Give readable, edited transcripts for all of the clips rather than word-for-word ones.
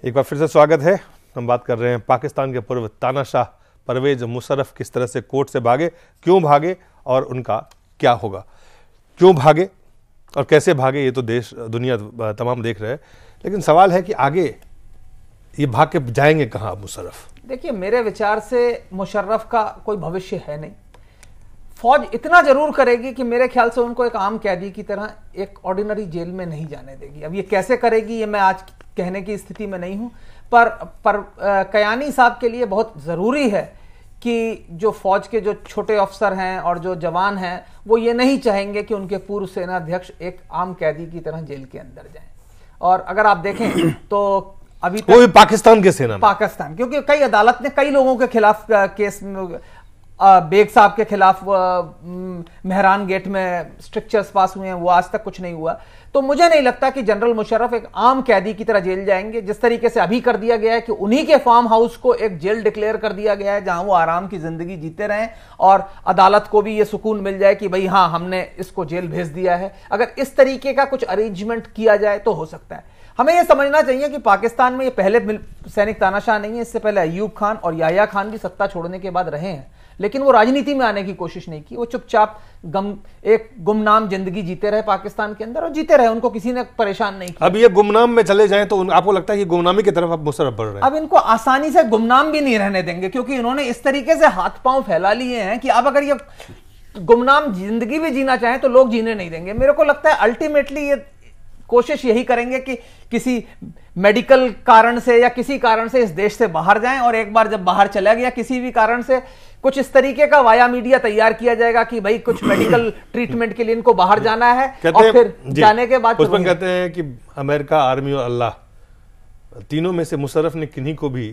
एक बार फिर से स्वागत है। हम बात कर रहे हैं पाकिस्तान के पूर्व तानाशाह परवेज मुशर्रफ किस तरह से कोर्ट से भागे, क्यों भागे और उनका क्या होगा। क्यों भागे और कैसे भागे ये तो देश दुनिया तमाम देख रहे हैं, लेकिन सवाल है कि आगे ये भाग के जाएंगे कहाँ मुशर्रफ। देखिए, मेरे विचार से मुशर्रफ का कोई भविष्य है नहीं। फौज इतना जरूर करेगी कि मेरे ख्याल से उनको एक आम कैदी की तरह एक ऑर्डिनरी जेल में नहीं जाने देगी। अब ये कैसे करेगी ये मैं आज कहने की स्थिति में नहीं हूं, पर कयानी साहब के लिए बहुत जरूरी है कि जो फौज के जो छोटे अफसर हैं और जो जवान हैं वो ये नहीं चाहेंगे कि उनके पूर्व सेनाध्यक्ष एक आम कैदी की तरह जेल के अंदर जाएं। और अगर आप देखें तो अभी तक वो भी पाकिस्तान के सेना में, पाकिस्तान, क्योंकि कई अदालत ने कई लोगों के खिलाफ केस, बेग साहब के खिलाफ मेहरान गेट में स्ट्रिक्चर्स पास हुए हैं, वो आज तक कुछ नहीं हुआ। तो मुझे नहीं लगता कि जनरल मुशर्रफ एक आम कैदी की तरह जेल जाएंगे। जिस तरीके से अभी कर दिया गया है कि उन्हीं के फार्म हाउस को एक जेल डिक्लेयर कर दिया गया है जहां वो आराम की जिंदगी जीते रहें और अदालत को भी ये सुकून मिल जाए कि भाई हाँ, हमने इसको जेल भेज दिया है। अगर इस तरीके का कुछ अरेंजमेंट किया जाए तो हो सकता है। हमें यह समझना चाहिए कि पाकिस्तान में ये पहले सैनिक तानाशाह नहीं है। इससे पहले अयूब खान और याह्या खान भी सत्ता छोड़ने के बाद रहे हैं, लेकिन वो राजनीति में आने की कोशिश नहीं की। वो चुपचाप एक गुमनाम जिंदगी जीते रहे पाकिस्तान के अंदर और जीते रहे, उनको किसी ने परेशान नहीं किया। अब ये गुमनाम में चले जाएं तो आपको लगता है कि गुमनामी की तरफ अब मुशर्रफ बढ़ रहे हैं? अब इनको आसानी से गुमनाम भी नहीं रहने देंगे, क्योंकि इन्होंने इस तरीके से हाथ पांव फैला लिए हैं कि अब अगर ये गुमनाम जिंदगी भी जीना चाहें तो लोग जीने नहीं देंगे। मेरे को लगता है अल्टीमेटली ये कोशिश यही करेंगे कि किसी मेडिकल कारण से या किसी कारण से इस देश से बाहर जाएं, और एक बार जब बाहर चला गया किसी भी कारण से कुछ इस तरीके का वाया मीडिया तैयार किया जाएगा कि भाई कुछ मेडिकल ट्रीटमेंट के लिए इनको बाहर जाना है, और फिर जाने के बाद उसमें कहते हैं कि अमेरिका, आर्मी और अल्लाह तीनों में से मुशर्रफ ने किन्हीं को भी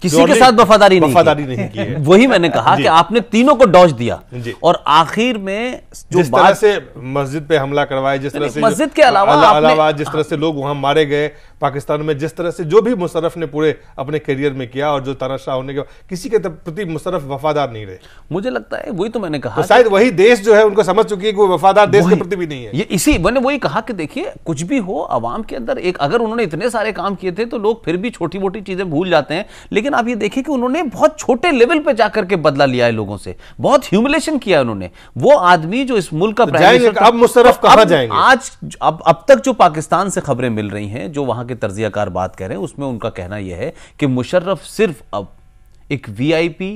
किसी के साथ वफादारी नहीं की है। वही मैंने कहा कि आपने तीनों को डॉज दिया और आखिर में जो जिस तरह से मस्जिद पे हमला करवाए, जिस तरह से मस्जिद के अलावा जिस तरह से लोग वहां मारे गए पाकिस्तान में, जिस तरह से जो भी मुशर्रफ ने पूरे अपने करियर में किया और जो तानाशाह होने के किसी के प्रति मुशर्रफ वफादार नहीं रहे। मुझे लगता है वही तो मैंने कहा, तो शायद वही देश जो है उनको समझ चुकी है कि वो वफादार देश के प्रति भी नहीं है। ये इसी मैंने वही कहा कि देखिए, कुछ भी हो अवाम के अंदर एक, अगर उन्होंने इतने सारे काम किए थे तो लोग फिर भी छोटी मोटी चीजें भूल जाते हैं। लेकिन आप ये देखिए कि उन्होंने बहुत छोटे लेवल पे जाकर के बदला लिया है लोगों से, बहुत ह्यूमिलेशन किया उन्होंने। वो आदमी जो इस मुल्क का प्राइम मिनिस्टर, अब मुशर्रफ कहां जाएंगे? आज अब तक जो पाकिस्तान से खबरें मिल रही हैं, जो वहां के तर्जियाकार बात कह रहे हैं, उसमें उनका कहना यह है कि मुशर्रफ सिर्फ अब एक वीआईपी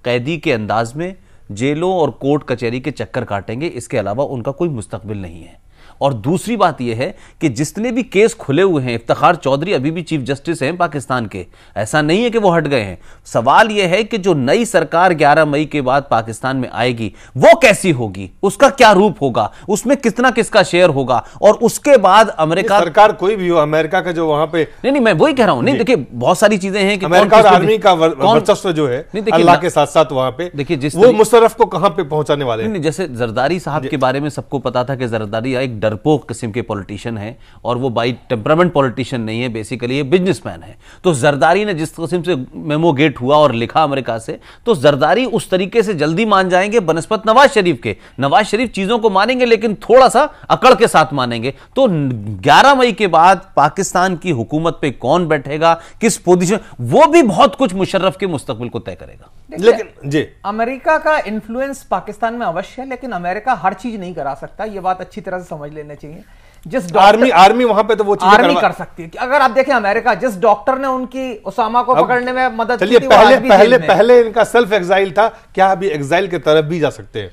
कैदी के अंदाज में जेलों और कोर्ट कचहरी के चक्कर काटेंगे, इसके अलावा उनका कोई मुस्तकबिल नहीं है। और दूसरी बात यह है कि जितने भी केस खुले हुए हैं, इफ्तिखार चौधरी अभी भी चीफ जस्टिस हैं पाकिस्तान के, ऐसा नहीं है कि वो हट गए हैं। सवाल यह है कि जो नई सरकार 11 मई के बाद पाकिस्तान में आएगी वो कैसी होगी, उसका क्या रूप होगा, उसमें कितना किसका शेयर होगा, और उसके बाद अमेरिका सरकार कोई भी हो, अमेरिका का जो वहां पे नहीं मैं वही कह रहा हूं। नहीं देखिए, बहुत सारी चीजें हैं कि अमेरिका और आर्मी का वर्चस्व जो है अल्लाह के साथ साथ वहां पे, देखिए वो मुशर्रफ को कहां पे पहुंचाने वाले हैं। जैसे जरदारी साहब के बारे में सबको पता था कि जरदारी एक डरपोक किस्म के पॉलिटिशियन है और वो बाई टेम्परामेंट पॉलिटिशियन नहीं है, बेसिकली ये बिजनेसमैन है। तो जरदारी ने जिस किस्म से मेमो गेट हुआ और लिखा अमेरिका से, तो जरदारी उस तरीके से जल्दी मान जाएंगे बनस्पत नवाज शरीफ के। नवाज शरीफ चीजों को मानेंगे लेकिन थोड़ा सा अकड़ के साथ मानेंगे। तो 11 मई के बाद पाकिस्तान की हुकूमत पे कौन बैठेगा, किस पोजीशन, वो भी बहुत कुछ मुशर्रफ के मुस्तकबिल को तय करेगा। लेकिन जी, अमेरिका का इन्फ्लुएंस पाकिस्तान में अवश्य है, लेकिन अमेरिका हर चीज नहीं करा सकता। ये बात अच्छी तरह से समझ लेना चाहिए। जिस आर्मी वहां पे तो वो चीजें आर्मी कर सकती है। अगर आप देखें अमेरिका, जिस डॉक्टर ने उनकी उसामा को पकड़ने में मदद की थी, पहले इनका सेल्फ एग्जाइल था, क्या अभी एग्जाइल की तरफ भी जा सकते हैं?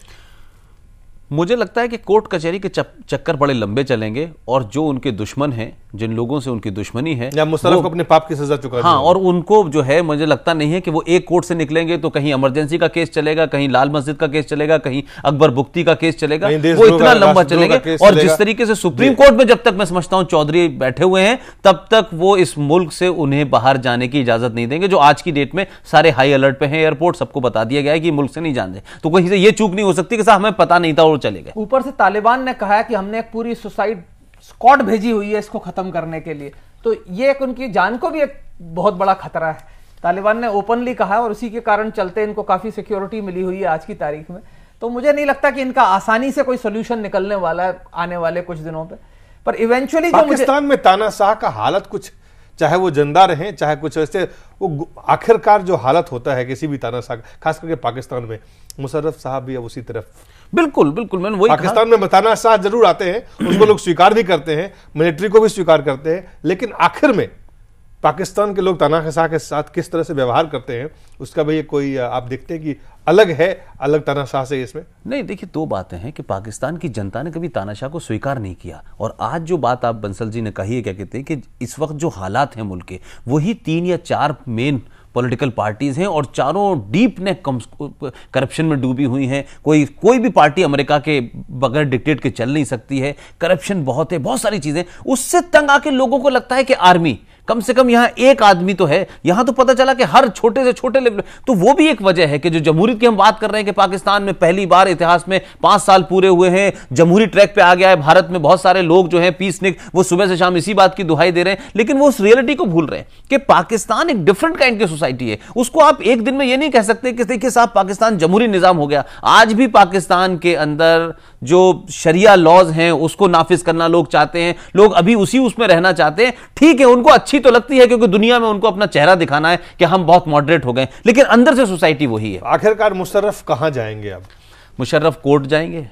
मुझे लगता है कि कोर्ट कचहरी के चक्कर बड़े लंबे चलेंगे और जो उनके दुश्मन हैं, जिन लोगों से उनकी दुश्मनी है, या मुशर्रफ को अपने पाप की सजा चुका, हाँ, और उनको जो है मुझे लगता नहीं है कि वो एक कोर्ट से निकलेंगे तो कहीं इमरजेंसी का केस चलेगा, कहीं लाल मस्जिद का केस चलेगा, कहीं अकबर बुख्ती का केस चलेगा, वो इतना लंबा चलेगा। और जिस तरीके से सुप्रीम कोर्ट में जब तक मैं समझता हूं चौधरी बैठे हुए हैं, तब तक वो इस मुल्क से उन्हें बाहर जाने की इजाजत नहीं देंगे, जो आज की डेट में सारे हाई अलर्ट पे हैं। एयरपोर्ट सबको बता दिया गया है कि मुल्क से नहीं जाने, तो कहीं से ये चूक नहीं हो सकती कि साहब हमें पता नहीं था और चले गए। ऊपर से तालिबान ने कहा है कि हमने एक पूरी सुसाइड स्क्वाड भेजी हुई है इसको खत्म करने के लिए, तो ये एक उनकी जान को भी एक बहुत बड़ा खतरा है। तालिबान ने ओपनली कहा है और उसी के कारण चलते इनको काफी सिक्योरिटी मिली हुई है आज की तारीख में। तो मुझे नहीं लगता कि इनका आसानी से कोई सोल्यूशन निकलने वाला है आने वाले कुछ दिनों पे। पर इवेंचुअली पाकिस्तान में तानाशाह का हालत कुछ चाहे वो जिंदा रहें चाहे कुछ ऐसे, वो आखिरकार जो हालत होता है किसी भी तानाशाह, खास करके पाकिस्तान में, मुशर्रफ साहब भी अब उसी तरफ। बिल्कुल बिल्कुल, मैंने वही पाकिस्तान में तानाशाह जरूर आते हैं, उसको लोग स्वीकार भी करते हैं, मिलिट्री को भी स्वीकार करते हैं, लेकिन आखिर में पाकिस्तान के लोग तानाशाह के साथ किस तरह से व्यवहार करते हैं उसका भी कोई आप देखते हैं कि अलग है, अलग तानाशाह से इसमें। नहीं, देखिए दो बातें हैं कि पाकिस्तान की जनता ने कभी तानाशाह को स्वीकार नहीं किया, और आज जो बात आप बंसल जी ने कही है, क्या कहते हैं कि इस वक्त जो हालात हैं मुल्क के, वही 3 या 4 मेन पॉलिटिकल पार्टीज हैं और चारों डीप ने करप्शन में डूबी हुई हैं। कोई भी पार्टी अमेरिका के बगैर डिक्टेट के चल नहीं सकती है, करप्शन बहुत है, बहुत सारी चीजें। उससे तंग आके लोगों को लगता है कि आर्मी, कम से कम यहां एक आदमी तो है। यहां तो पता चला कि हर छोटे से छोटे लेवल, तो वो भी एक वजह है कि जो जमहूरियत की हम बात कर रहे हैं कि पाकिस्तान में पहली बार इतिहास में 5 साल पूरे हुए हैं, जमहूरी ट्रैक पे आ गया है। भारत में बहुत सारे लोग जो हैं पीसनिक, वो सुबह से शाम इसी बात की दुहाई दे रहे हैं, लेकिन वो उस रियलिटी को भूल रहे हैं कि पाकिस्तान एक डिफरेंट काइंड की सोसाइटी है। उसको आप एक दिन में ये नहीं कह सकते कि देखिए साहब पाकिस्तान जमहूरी निजाम हो गया। आज भी पाकिस्तान के अंदर जो शरिया लॉज हैं उसको नाफिज करना लोग चाहते हैं, लोग अभी उसी उसमें रहना चाहते हैं। ठीक है, उनको अच्छी तो लगती है क्योंकि दुनिया में उनको अपना चेहरा दिखाना है कि हम बहुत मॉडरेट हो गए, लेकिन अंदर से सोसाइटी वही है। आखिरकार मुशर्रफ कहां जाएंगे? अब मुशर्रफ कोर्ट जाएंगे,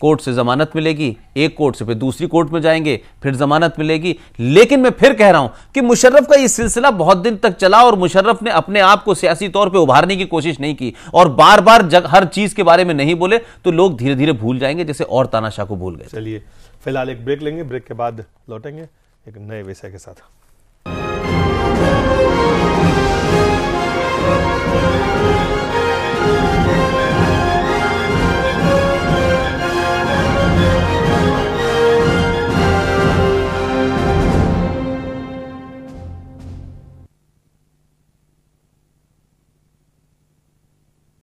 कोर्ट से जमानत मिलेगी, एक कोर्ट से फिर दूसरी कोर्ट में जाएंगे, फिर जमानत मिलेगी। लेकिन मैं फिर कह रहा हूं कि मुशर्रफ का यह सिलसिला बहुत दिन तक चला और मुशर्रफ ने अपने आप को सियासी तौर पे उभारने की कोशिश नहीं की और बार बार हर चीज के बारे में नहीं बोले तो लोग धीरे धीरे भूल जाएंगे, जैसे और तानाशाह को भूल गए। चलिए फिलहाल एक ब्रेक लेंगे, ब्रेक के बाद लौटेंगे एक नए विषय के साथ।